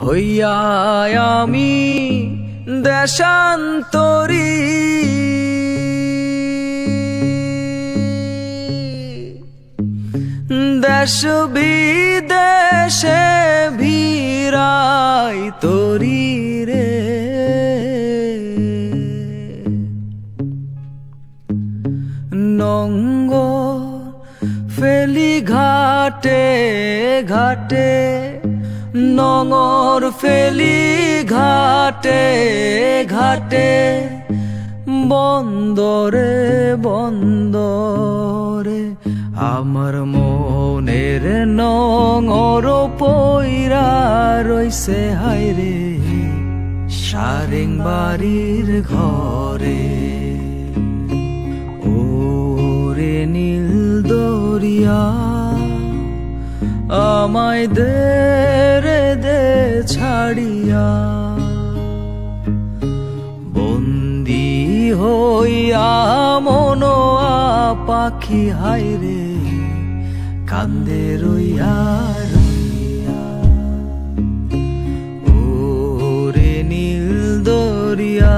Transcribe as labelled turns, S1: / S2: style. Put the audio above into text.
S1: হইয়া আমি দেশান্তরী দেশ বিদেশে ভিড়াই তরি রে নঙ্গ ফেলি ঘাটে ঘাটে নঙর ফেলি ঘাটে ঘাটে বন্দরে বন্দরে আমার মনের নঙর পইরা রইছে হায়রে সারেং বাড়ির ঘরে ওরে নীল দরিয়া আমায় দে রে দে ছাড়িয়া বন্দি হইয়া মনোয়া পাখি হায়রে কান্দে রইয়া রইয়া ওরে নীল দরিয়া